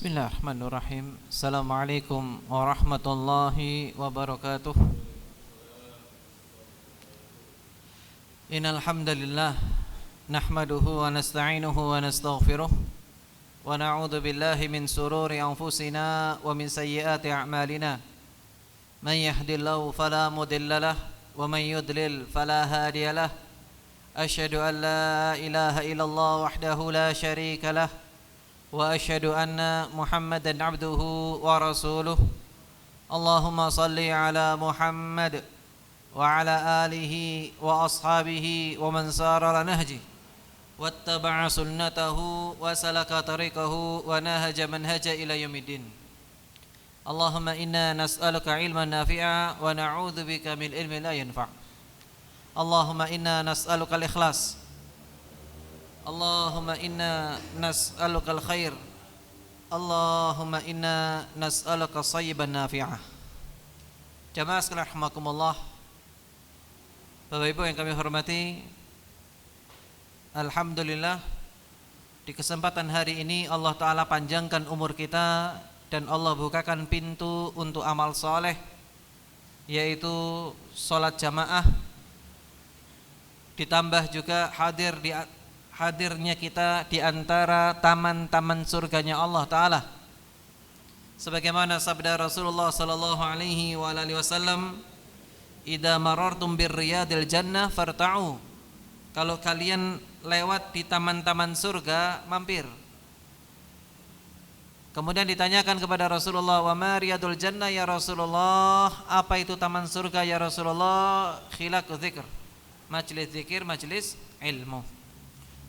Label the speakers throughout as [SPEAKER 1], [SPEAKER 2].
[SPEAKER 1] Bismillahirrahmanirrahim. Assalamualaikum warahmatullahi wabarakatuh. Innal hamdalillah nahmaduhu wa nasta'inuhu wa nastaghfiruh wa na'udzu billahi min sururi anfusina wa min sayyiati a'malina. Man yahdihillahu fala mudilla lahu wa man yudlil fala hadiya lahu. Asyhadu an la ilaha illallah wahdahu la syarika lahu wa asyhadu anna Muhammadan abduhu wa rasuluh. Allahumma salli ala Muhammad wa ala alihi wa ashabihi wa man sara ala nahji wattaba'a sunnatahu wa salaka tariqahu wa nahaja manhaja ila yaumiddin. Allahumma inna nas'aluka ilman nafi'a wa na'udzu bika min ilmin la yanfa'. Allahumma inna nas'aluka al-ikhlas. Allahumma inna nas'aluka al-khair. Allahumma inna nas'aluka sayyiban nafi'ah. Jamaah sekalian rahimakumullah, Bapak Ibu yang kami hormati, alhamdulillah di kesempatan hari ini Allah Ta'ala panjangkan umur kita dan Allah bukakan pintu untuk amal soleh, yaitu sholat jamaah, ditambah juga hadirnya kita di antara taman-taman surganya Allah Ta'ala. Sebagaimana sabda Rasulullah sallallahu alaihi wa alihi wasallam, "Idza marartum birriyadil jannah farta'u." Kalau kalian lewat di taman-taman surga, mampir. Kemudian ditanyakan kepada Rasulullah, "Wa ma riyadul jannah ya Rasulullah?" Apa itu taman surga ya Rasulullah? Khilaqu dzikr. Majelis zikir, majelis ilmu.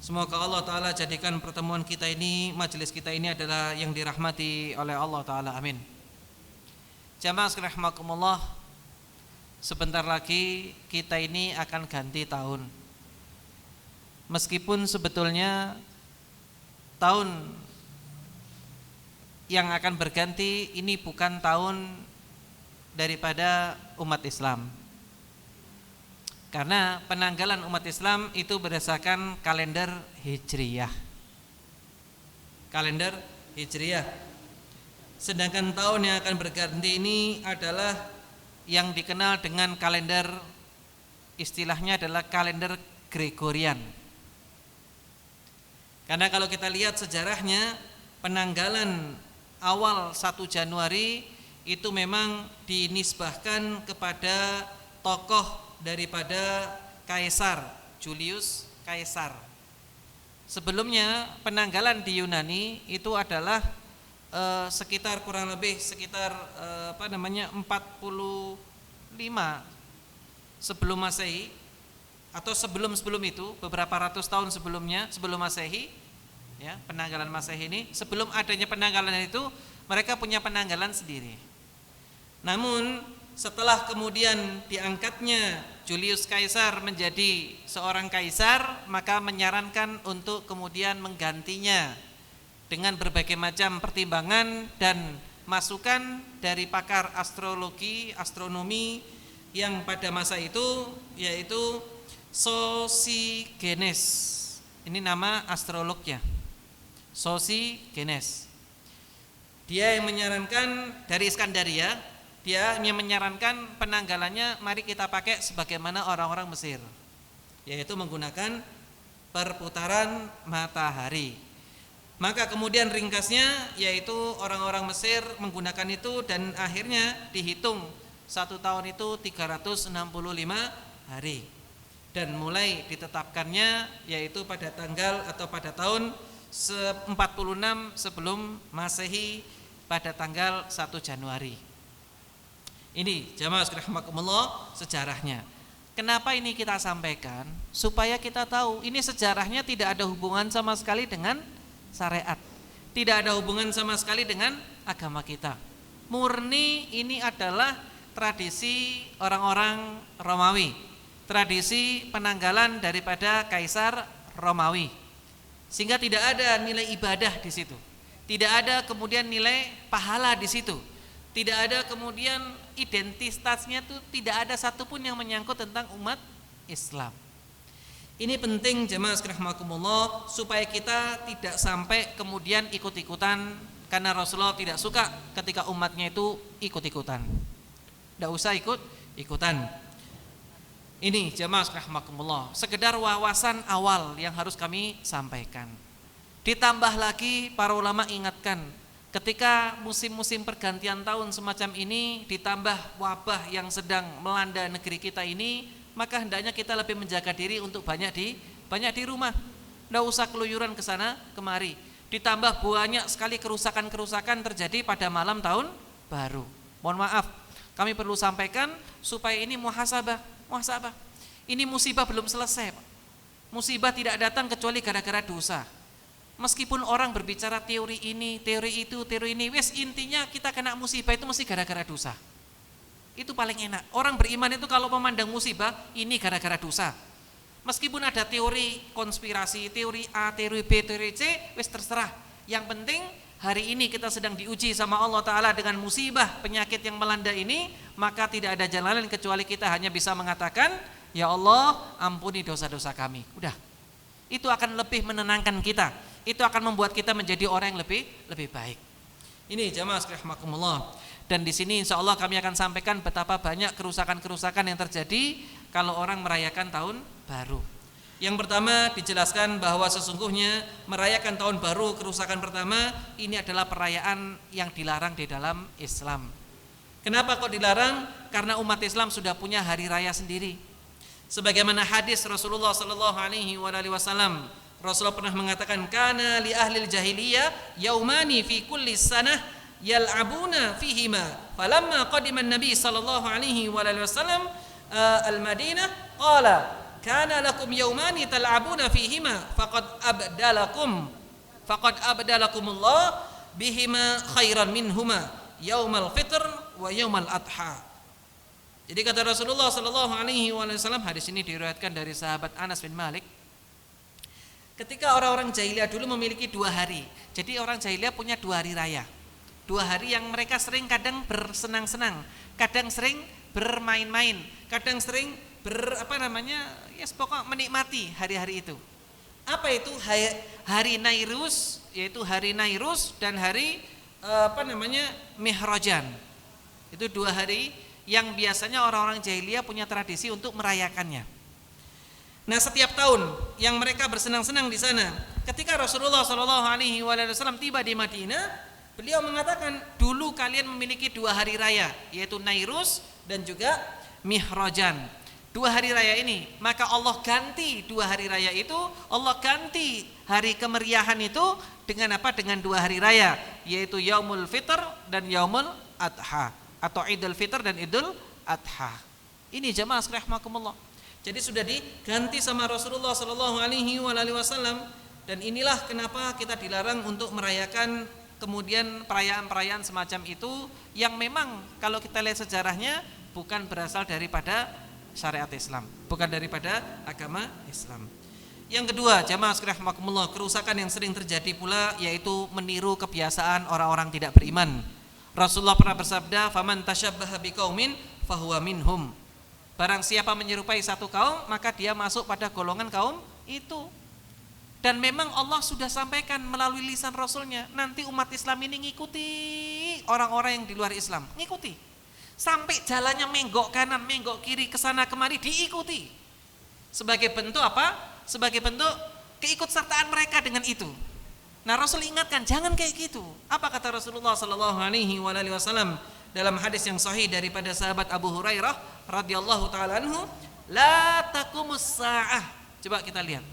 [SPEAKER 1] Semoga Allah Ta'ala jadikan pertemuan kita ini, majelis kita ini adalah yang dirahmati oleh Allah Ta'ala, amin. Jamaah sekalian rahimakumullah, sebentar lagi kita ini akan ganti tahun. Meskipun sebetulnya tahun yang akan berganti ini bukan tahun daripada umat Islam, karena penanggalan umat Islam itu berdasarkan kalender Hijriyah. Kalender Hijriyah. Sedangkan tahun yang akan berganti ini adalah yang dikenal dengan kalender, istilahnya adalah kalender Gregorian. Karena kalau kita lihat sejarahnya, penanggalan awal 1 Januari itu memang dinisbahkan kepada tokoh daripada Kaisar Julius Kaisar. Sebelumnya penanggalan di Yunani itu adalah sekitar kurang lebih 45 sebelum Masehi, atau sebelum itu beberapa ratus tahun sebelumnya, sebelum Masehi, ya, penanggalan Masehi ini, sebelum adanya penanggalan itu mereka punya penanggalan sendiri. Namun setelah kemudian diangkatnya Julius Kaisar menjadi seorang kaisar, maka menyarankan untuk kemudian menggantinya dengan berbagai macam pertimbangan dan masukan dari pakar astrologi, astronomi yang pada masa itu, yaitu Sosigenes. Ini nama astrolognya, Sosigenes. Dia yang menyarankan dari Iskandaria. Dia yang menyarankan penanggalannya mari kita pakai sebagaimana orang-orang Mesir, yaitu menggunakan perputaran matahari. Maka kemudian ringkasnya yaitu orang-orang Mesir menggunakan itu, dan akhirnya dihitung 1 tahun itu 365 hari. Dan mulai ditetapkannya yaitu pada tanggal atau pada tahun 46 sebelum Masehi, pada tanggal 1 Januari. Ini jamaah sekalian rahimakumullah sejarahnya. Kenapa ini kita sampaikan? Supaya kita tahu ini sejarahnya tidak ada hubungan sama sekali dengan syariat, tidak ada hubungan sama sekali dengan agama kita. Murni ini adalah tradisi orang-orang Romawi, tradisi penanggalan daripada Kaisar Romawi. Sehingga tidak ada nilai ibadah di situ, tidak ada kemudian nilai pahala di situ, tidak ada kemudian identitasnya itu tidak ada satupun yang menyangkut tentang umat Islam. Ini penting jemaah sekalian rahimakumullah, supaya kita tidak sampai kemudian ikut-ikutan Karena Rasulullah tidak suka ketika umatnya itu ikut-ikutan. Tidak usah ikut-ikutan. Ini jamaah rahimakumullah, sekedar wawasan awal yang harus kami sampaikan. Ditambah lagi para ulama ingatkan, ketika musim-musim pergantian tahun semacam ini ditambah wabah yang sedang melanda negeri kita ini, maka hendaknya kita lebih menjaga diri untuk banyak di rumah. Tidak usah keluyuran ke sana kemari. Ditambah banyak sekali kerusakan-kerusakan terjadi pada malam tahun baru. Mohon maaf, kami perlu sampaikan supaya ini muhasabah. Ini musibah belum selesai, Pak. Musibah tidak datang kecuali gara-gara dosa. Meskipun orang berbicara teori ini, teori itu, teori ini, wes intinya kita kena musibah itu mesti gara-gara dosa. Itu paling enak. Orang beriman itu kalau memandang musibah, ini gara-gara dosa. Meskipun ada teori konspirasi, teori A, teori B, teori C, wes terserah. Yang penting hari ini kita sedang diuji sama Allah Ta'ala dengan musibah penyakit yang melanda ini, maka tidak ada jalan lain kecuali kita hanya bisa mengatakan, ya Allah ampuni dosa-dosa kami. Udah, itu akan lebih menenangkan kita, itu akan membuat kita menjadi orang yang lebih baik. Ini jamaah rahimakumullah. Dan di sini insya Allah kami akan sampaikan betapa banyak kerusakan-kerusakan yang terjadi kalau orang merayakan tahun baru. Yang pertama dijelaskan bahwa sesungguhnya merayakan tahun baru, kerusakan pertama ini adalah perayaan yang dilarang di dalam Islam. Kenapa kok dilarang? Karena umat Islam sudah punya hari raya sendiri. Sebagaimana hadis Rasulullah sallallahu alaihi wasallam, Rasulullah pernah mengatakan, kana li ahlil jahiliyah yaumani fi kulli sanah yal'abuna fihima. Falamma qadima an-nabi sallallahu alaihi wasallam al-Madinah qala kana lakum yaumani tal'abuna fihima faqad abdalakumullah bihima khairan minhuma yaumal fitr wa yaumal adha. Jadi kata Rasulullah sallallahu alaihi wasallam, hadis ini diriwayatkan dari sahabat Anas bin Malik, ketika orang-orang jahiliyah dulu memiliki 2 hari. Jadi orang jahiliyah punya 2 hari raya. 2 hari yang mereka sering kadang bersenang-senang, kadang sering bermain-main, kadang sering pokoknya menikmati hari-hari itu. Apa itu? Hari Nairus, yaitu hari Nairus dan hari Mihrajan. Itu 2 hari yang biasanya orang-orang jahiliyah punya tradisi untuk merayakannya. Nah, setiap tahun yang mereka bersenang-senang di sana. Ketika Rasulullah Shallallahu Alaihi Wasallam tiba di Madinah, beliau mengatakan, dulu kalian memiliki 2 hari raya, yaitu Nairus dan juga Mihrajan. 2 hari raya ini, maka Allah ganti 2 hari raya itu, Allah ganti hari kemeriahan itu dengan apa? Dengan 2 hari raya, yaitu Yaumul Fitr dan Yaumul Adha, atau Idul Fitr dan Idul Adha. Ini jamaah rahimakumullah. Jadi sudah diganti sama Rasulullah Sallallahu Alaihi Wasallam, dan inilah kenapa kita dilarang untuk merayakan kemudian perayaan-perayaan semacam itu yang memang kalau kita lihat sejarahnya bukan berasal daripada syariat Islam, bukan daripada agama Islam. Yang kedua, jamaah rahimakumullah, kerusakan yang sering terjadi pula yaitu meniru kebiasaan orang-orang tidak beriman. Rasulullah pernah bersabda, "Faman tasyabbaha biqaumin fahuwa minhum." Barang siapa menyerupai satu kaum, maka dia masuk pada golongan kaum itu. Dan memang Allah sudah sampaikan melalui lisan Rasulnya, nanti umat Islam ini ngikuti orang-orang yang di luar Islam, ngikuti. Sampai jalannya menggok kanan, menggok kiri, kesana kemari diikuti. Sebagai bentuk apa? Sebagai bentuk keikutsertaan mereka dengan itu. Nah, Rasul ingatkan jangan kayak gitu. Apa kata Rasulullah Sallallahu Alaihi Wasallam dalam hadis yang sahih daripada sahabat Abu Hurairah radhiyallahu taala anhu, la taqumus saah. Coba kita lihat.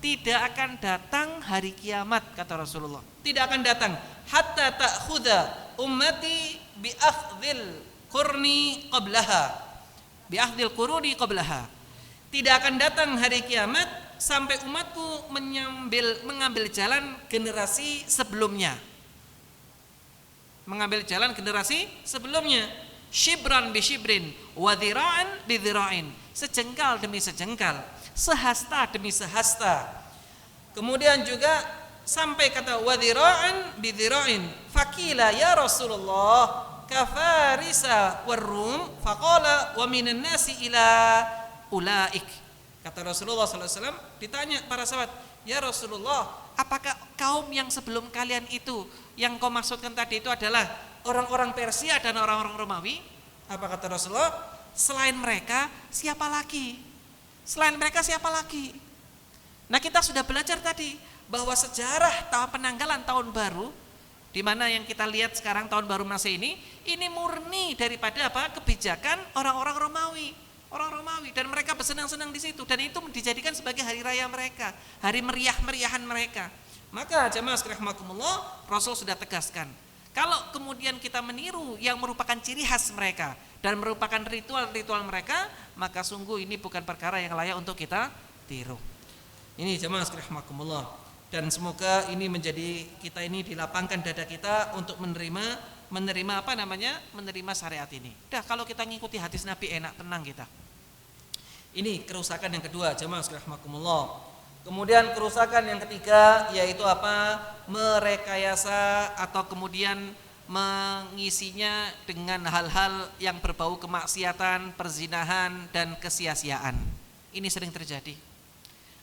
[SPEAKER 1] Tidak akan datang hari kiamat, kata Rasulullah. Tidak akan datang hatta ta'khudha ummati bi akhdhil qurni qablaha. Bi akhdhil quruni qablaha. Tidak akan datang hari kiamat sampai umatku mengambil jalan generasi sebelumnya. Mengambil jalan generasi sebelumnya. Shibran bi shibrin wa dhira'an bi dhira'in. Sejengkal demi sejengkal, sehasta demi sehasta. Kemudian juga sampai kata wa dhira'an bi dhira'in. Faqila ya Rasulullah kafarisa warrum faqala wa minan nasi ila ulaik. Kata Rasulullah sallallahu alaihi wasallam, ditanya para sahabat, "Ya Rasulullah, apakah kaum yang sebelum kalian itu yang kau maksudkan tadi itu adalah orang-orang Persia dan orang-orang Romawi?" Apa kata Rasulullah? "Selain mereka siapa lagi? Selain mereka siapa lagi?" Nah, kita sudah belajar tadi bahwa sejarah penanggalan tahun baru di mana yang kita lihat sekarang tahun baru Masehi ini murni daripada kebijakan orang-orang Romawi. Orang Romawi, dan mereka bersenang-senang di situ, dan itu dijadikan sebagai hari raya mereka, hari meriah-meriahan mereka. Maka jemaah sekalian rahimakumullah, Rasul sudah tegaskan, kalau kemudian kita meniru yang merupakan ciri khas mereka dan merupakan ritual-ritual mereka, maka sungguh ini bukan perkara yang layak untuk kita tiru. Ini jemaah sekalian rahimakumullah, dan semoga ini menjadi kita ini dilapangkan dada kita untuk menerima menerima syariat ini. Dah, kalau kita ngikuti hadis Nabi enak, tenang kita. Ini kerusakan yang kedua, jemaah sekalian rahimakumullah. Kemudian kerusakan yang ketiga yaitu merekayasa atau kemudian mengisinya dengan hal-hal yang berbau kemaksiatan, perzinahan dan kesia-siaan. Ini sering terjadi.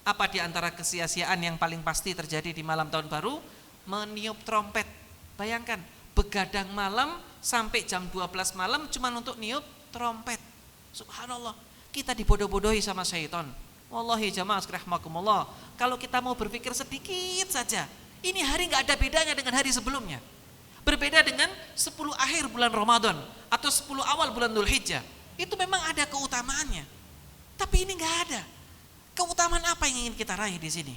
[SPEAKER 1] Apa di antara kesia-siaan yang paling pasti terjadi di malam tahun baru? Meniup trompet. Bayangkan, begadang malam sampai jam 12 malam cuma untuk niup trompet. Subhanallah, kita dibodoh-bodohi sama syaitan. Wallahi jamaah sekalian rahimakumullah, kalau kita mau berpikir sedikit saja, ini hari gak ada bedanya dengan hari sebelumnya. Berbeda dengan 10 akhir bulan Ramadan atau 10 awal bulan Dzulhijjah. Itu memang ada keutamaannya. Tapi ini gak ada. Keutamaan apa yang ingin kita raih di sini?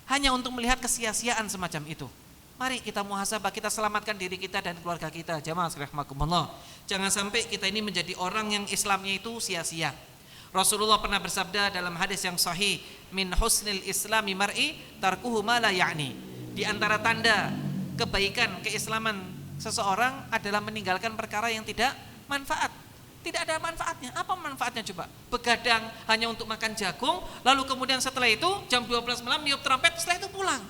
[SPEAKER 1] Hanya untuk melihat kesia-siaan semacam itu. Mari kita muhasabah, kita selamatkan diri kita dan keluarga kita. Jamaah sekalian rahimakumullah, jangan sampai kita ini menjadi orang yang Islamnya itu sia-sia. Rasulullah pernah bersabda dalam hadis yang sahih, "Min husnil islami mar'i tarkuhu ma la ya'ni." Di antara tanda kebaikan keislaman seseorang adalah meninggalkan perkara yang tidak manfaat. Tidak ada manfaatnya. Apa manfaatnya coba? Begadang hanya untuk makan jagung, lalu kemudian setelah itu jam 12 malam niup trompet, setelah itu pulang.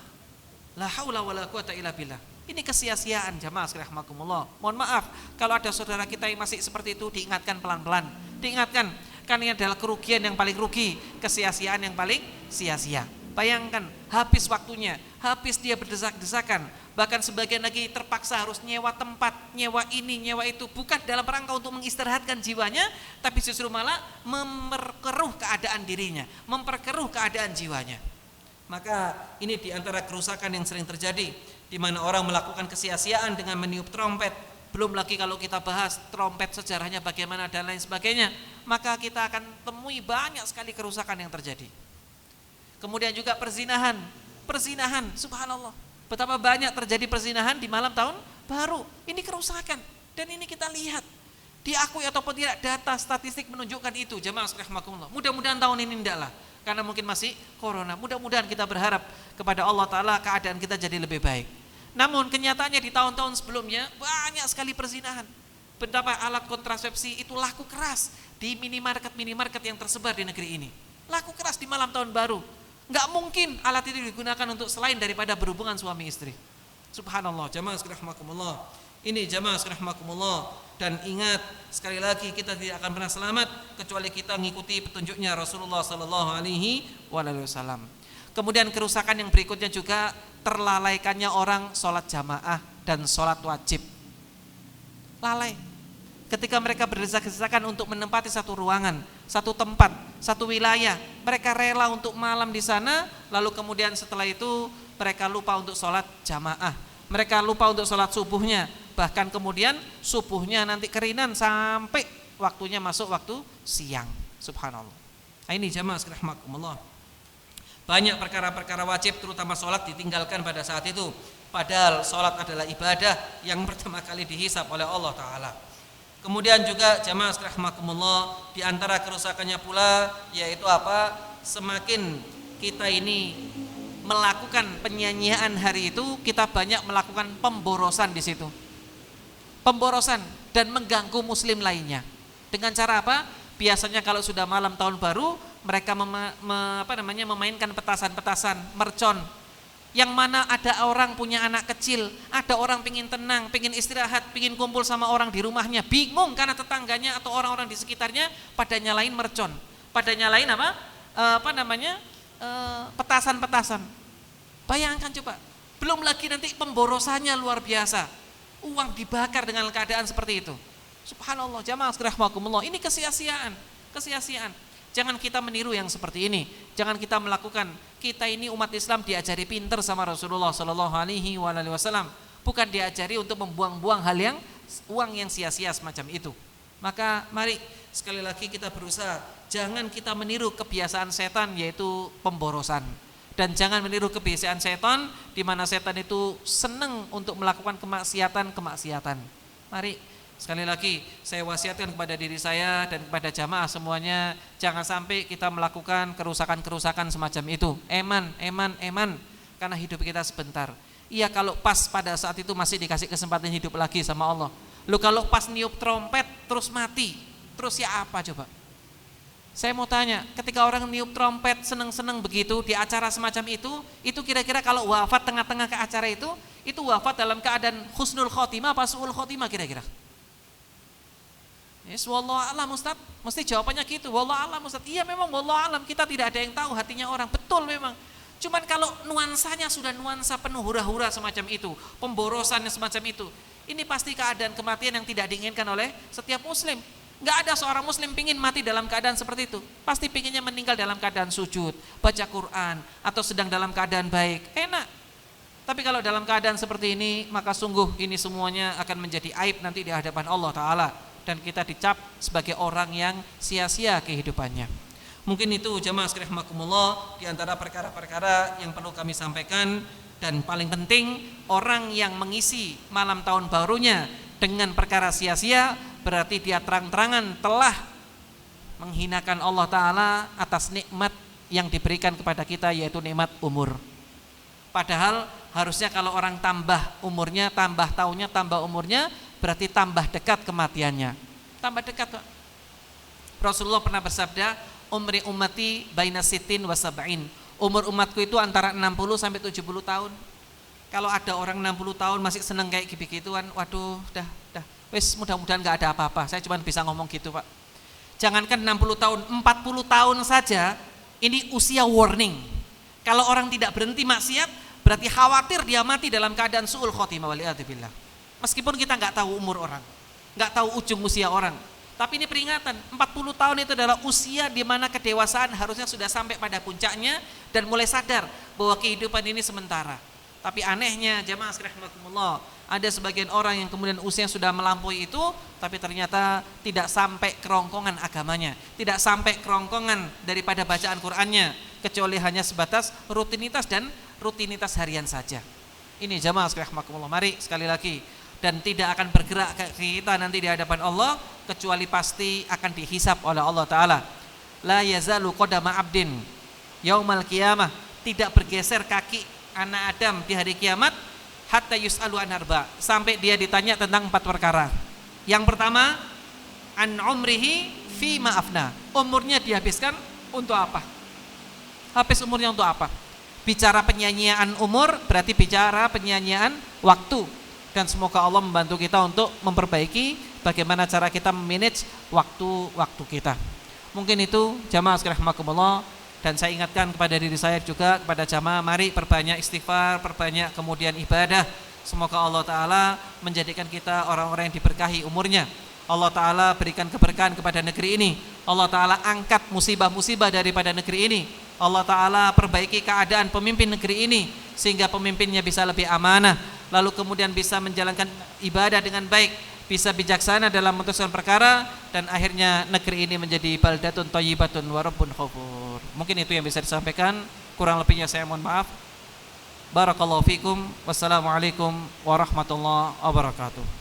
[SPEAKER 1] La haula wala quwata illa billah. Ini kesia-siaan jamaah sekalian rahimakumullah. Mohon maaf kalau ada saudara kita yang masih seperti itu, diingatkan pelan-pelan. Diingatkan, kan ini adalah kerugian yang paling rugi, kesia-siaan yang paling sia-sia. Bayangkan, habis waktunya, habis dia berdesak-desakan, bahkan sebagian lagi terpaksa harus nyewa tempat, nyewa ini, nyewa itu, bukan dalam rangka untuk mengistirahatkan jiwanya, tapi justru malah memperkeruh keadaan dirinya, memperkeruh keadaan jiwanya. Maka ini diantara kerusakan yang sering terjadi, di mana orang melakukan kesia-siaan dengan meniup trompet. Belum lagi kalau kita bahas trompet sejarahnya bagaimana dan lain sebagainya, maka kita akan temui banyak sekali kerusakan yang terjadi. Kemudian juga perzinahan, subhanallah, betapa banyak terjadi perzinahan di malam tahun baru. Ini kerusakan, dan ini kita lihat, diakui ataupun tidak, data statistik menunjukkan itu. Jamaah sekalian rahimakumullah, mudah-mudahan tahun ini tidaklah, karena mungkin masih corona. Mudah-mudahan kita berharap kepada Allah Ta'ala keadaan kita jadi lebih baik. Namun kenyataannya di tahun-tahun sebelumnya banyak sekali perzinahan. Betapa alat kontrasepsi itu laku keras di minimarket yang tersebar di negeri ini. Laku keras di malam tahun baru. Nggak mungkin alat itu digunakan untuk selain daripada berhubungan suami istri. Subhanallah, jamaah sekalian rahimakumullah. Ini jamaah sekalian rahimakumullah. Dan ingat, sekali lagi kita tidak akan pernah selamat kecuali kita mengikuti petunjuknya Rasulullah sallallahu alaihi wasallam. Kemudian kerusakan yang berikutnya juga terlalaikannya orang sholat jamaah dan sholat wajib. Lalai. Ketika mereka berdesak-desakan untuk menempati satu ruangan, satu tempat, satu wilayah, mereka rela untuk malam di sana, lalu kemudian setelah itu mereka lupa untuk sholat jamaah. Mereka lupa untuk sholat subuhnya, bahkan kemudian subuhnya nanti kerinan sampai waktunya masuk waktu siang. Subhanallah. Nah, ini jamaah sekalian rahimakumullah. Banyak perkara-perkara wajib terutama sholat ditinggalkan pada saat itu. Padahal sholat adalah ibadah yang pertama kali dihisab oleh Allah Ta'ala. Kemudian juga jamaah sekalian rahimakumullah, di antara kerusakannya pula yaitu semakin kita ini melakukan penyanyian hari itu, kita banyak melakukan pemborosan di situ. Pemborosan dan mengganggu muslim lainnya. Dengan cara apa? Biasanya kalau sudah malam tahun baru, mereka memainkan petasan-petasan, mercon. Yang mana ada orang punya anak kecil, ada orang pingin tenang, pingin istirahat, pingin kumpul sama orang di rumahnya, bingung karena tetangganya atau orang-orang di sekitarnya pada nyalain mercon, pada nyalain petasan-petasan. Bayangkan coba, belum lagi nanti pemborosannya luar biasa. Uang dibakar dengan keadaan seperti itu. Subhanallah, jamaah rahimakumullah, ini kesia-siaan. Jangan kita meniru yang seperti ini. Jangan kita melakukan. Kita ini umat Islam diajari pinter sama Rasulullah sallallahu alaihi wasallam, bukan diajari untuk membuang-buang uang yang sia-sia semacam itu. Maka mari sekali lagi kita berusaha, jangan kita meniru kebiasaan setan yaitu pemborosan. Dan jangan meniru kebiasaan setan di mana setan itu senang untuk melakukan kemaksiatan. Mari sekali lagi saya wasiatkan kepada diri saya dan kepada jamaah semuanya, jangan sampai kita melakukan kerusakan semacam itu. Eman, karena hidup kita sebentar. Iya, kalau pas pada saat itu masih dikasih kesempatan hidup lagi sama Allah. Lu kalau pas niup trompet terus mati, terus ya apa coba? Saya mau tanya, ketika orang niup trompet seneng-seneng begitu di acara semacam itu kira-kira kalau wafat tengah-tengah ke acara itu wafat dalam keadaan husnul khotimah apa su'ul khotimah kira-kira? Yes, wallahu a'lam Ustaz. Mesti jawabannya gitu, wallahu a'lam Ustaz. Iya memang wallahu a'lam, kita tidak ada yang tahu hatinya orang, betul memang. Cuman kalau nuansanya sudah nuansa penuh hura-hura semacam itu, pemborosannya semacam itu, ini pasti keadaan kematian yang tidak diinginkan oleh setiap muslim. Gak ada seorang muslim pingin mati dalam keadaan seperti itu. Pasti pinginnya meninggal dalam keadaan sujud, baca Quran, atau sedang dalam keadaan baik, enak. Tapi kalau dalam keadaan seperti ini, maka sungguh ini semuanya akan menjadi aib nanti di hadapan Allah Ta'ala. Dan kita dicap sebagai orang yang sia-sia kehidupannya. Mungkin itu jamaah sekalian rahimakumullah di antara perkara-perkara yang perlu kami sampaikan. Dan paling penting, orang yang mengisi malam tahun barunya dengan perkara sia-sia, berarti dia terang-terangan telah menghinakan Allah Ta'ala atas nikmat yang diberikan kepada kita, yaitu nikmat umur. Padahal harusnya kalau orang tambah umurnya, tambah tahunnya, tambah umurnya, berarti tambah dekat kematiannya. Tambah dekat, Pak. Rasulullah pernah bersabda, umri ummati baina sitin wa sab'in. Umur umatku itu antara 60 sampai 70 tahun. Kalau ada orang 60 tahun masih seneng kayak gitu-gituan, waduh, dah. Wis mudah-mudahan gak ada apa-apa. Saya cuma bisa ngomong gitu, Pak. Jangankan 60 tahun, 40 tahun saja ini usia warning. Kalau orang tidak berhenti maksiat, berarti khawatir dia mati dalam keadaan su'ul khotimah waliyadzubillah. Meskipun kita gak tahu umur orang, gak tahu ujung usia orang, tapi ini peringatan. 40 tahun itu adalah usia di mana kedewasaan harusnya sudah sampai pada puncaknya dan mulai sadar bahwa kehidupan ini sementara. Tapi anehnya jamaah sekalian rahimakumullah, ada sebagian orang yang kemudian usia sudah melampaui itu, tapi ternyata tidak sampai kerongkongan agamanya, tidak sampai kerongkongan daripada bacaan Qur'annya, kecuali hanya sebatas rutinitas dan rutinitas harian saja. Ini jamaah sekalian rahimakumullah, mari sekali lagi, dan tidak akan bergerak kita nanti di hadapan Allah kecuali pasti akan dihisab oleh Allah Ta'ala. La yazalu qadama abdin yaumal qiyamah, tidak bergeser kaki anak Adam di hari kiamat hatta yus'alu an arba, sampai dia ditanya tentang 4 perkara. Yang pertama, an umrihi fi ma afna, umurnya dihabiskan untuk apa? Habis umurnya untuk apa? Bicara penyanyian umur berarti bicara penyanyian waktu. Dan semoga Allah membantu kita untuk memperbaiki bagaimana cara kita memanage waktu-waktu kita. Mungkin itu jamaah sekalian rahimakumullah. Dan saya ingatkan kepada diri saya juga, kepada jamaah, mari perbanyak istighfar, perbanyak kemudian ibadah. Semoga Allah Ta'ala menjadikan kita orang-orang yang diberkahi umurnya. Allah Ta'ala berikan keberkahan kepada negeri ini. Allah Ta'ala angkat musibah-musibah daripada negeri ini. Allah Ta'ala perbaiki keadaan pemimpin negeri ini sehingga pemimpinnya bisa lebih amanah, lalu kemudian bisa menjalankan ibadah dengan baik, bisa bijaksana dalam memutuskan perkara, dan akhirnya negeri ini menjadi baldatun thayyibatun wa rabbun ghafur. Mungkin itu yang bisa disampaikan, kurang lebihnya saya mohon maaf. Barakallahu fikum. Wassalamualaikum warahmatullahi wabarakatuh.